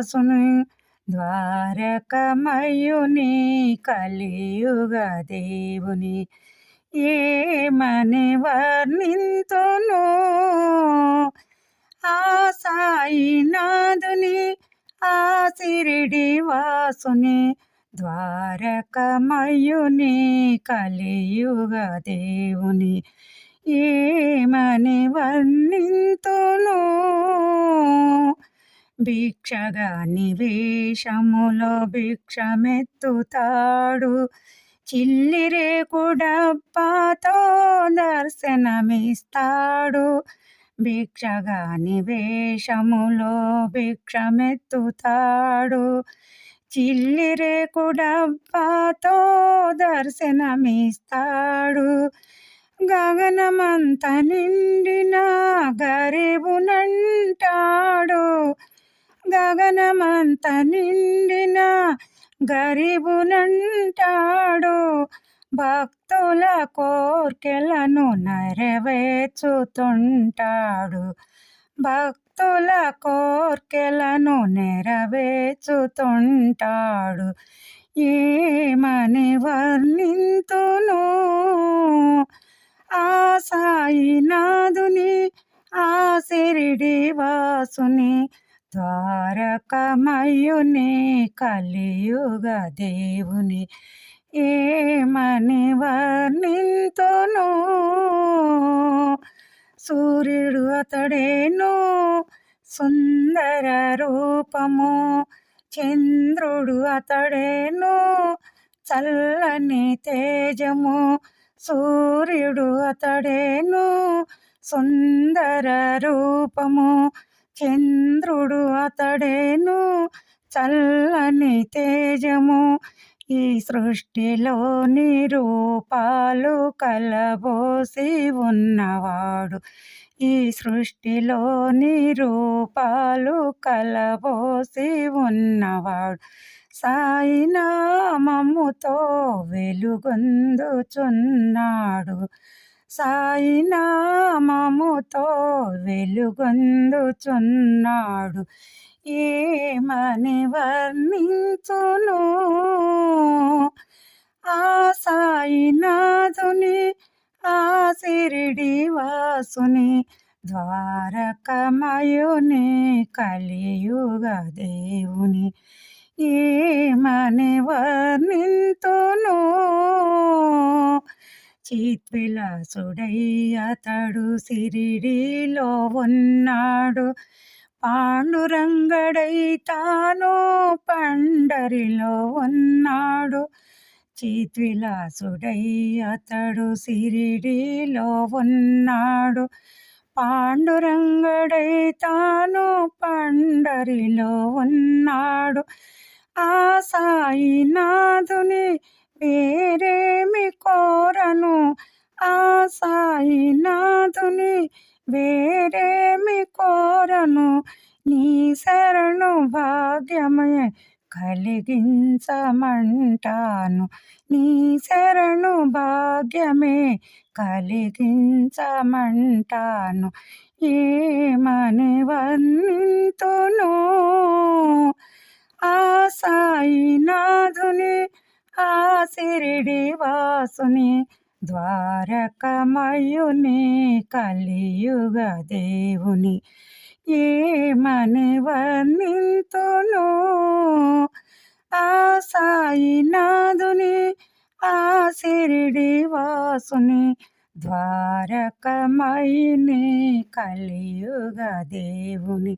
వాసుని ద్వారకమయుని కలియుగ దేవుని ఏమని వర్ణింతును ఆ సాయినాథుని ఆ షిరిడి వాసుని ద్వారకమయుని కలియుగ దేవుని ఏమని వర్ణింతును భిక్షగా నివేశములో భిక్షమెత్తుతాడు చిల్లిరేకుడబ్బాతో దర్శనమిస్తాడు భిక్షగా నివేశములో భిక్షమెత్తుతాడు చిల్లిరేకుడబ్బాతో దర్శనమిస్తాడు గగనమంత నిండిన గరీబునంటాడు గగనమంత నిండిన గరీబునంటాడు భక్తుల కోర్కెలను నెరవేర్చుతుంటాడు భక్తుల కోర్కెలను నెరవేర్చుతుంటాడు ఏమని వర్ణింతును ఆ సాయినాథుని ఆ షిరిడి వాసుని ద్వారకమయుని కలియుగ దేవుని ఏమని వర్ణింతును సూర్యుడు అతడేను సుందర రూపము చంద్రుడు అతడేను చల్లని తేజము సూర్యుడు అతడేను సుందర రూపము చంద్రుడు అతడేను చల్లని తేజము ఈ సృష్టిలోని రూపాలు కలబోసి ఉన్నవాడు ఈ సృష్టిలోని రూపాలు కలబోసి ఉన్నవాడు సాయినామముతో వెలుగొందుచున్నాడు సాయినామముతో వెలుగొందుచున్నాడు ఏమని వర్ణించును ఆ సాయినాథుని ఆ షిరిడి వాసుని ద్వారకమయుని కలియుగ దేవుని ఏమని వర్ణింతును చిద్విలాసుడై అతడు షిరిడిలో ఉన్నాడు పాండురంగడై తాను పండరిలో ఉన్నాడు చిద్విలాసుడై అతడు షిరిడిలో ఉన్నాడు పాండురంగడై తాను పండరిలో ఉన్నాడు ఆ సాయినాథుని వేరేమి కోరను ఆ సాయినాథుని వేరేమి కోరను నీ శరణు భాగ్యమే కలిగించమంటాను నీ శరణు భాగ్యమే కలిగించమంటాను ఏమని వర్ణింతును ఆ సాయినాథుని ఆ షిరిడి వాసుని ద్వారకమయుని కలియుగ దేవుని ఏమని వర్ణింతును ఆ సాయినాథుని ఆ షిరిడి వాసుని ద్వారకమయుని కలియుగ దేవుని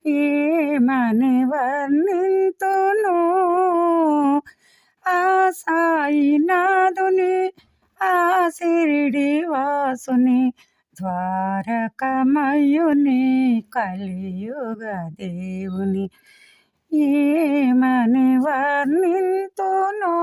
ఏమని వర్ణింతును ఆ సాయినాథుని ఆ షిరిడి వాసుని ద్వారకమయుని కలియుగ దేవుని ఏమని వర్ణింతును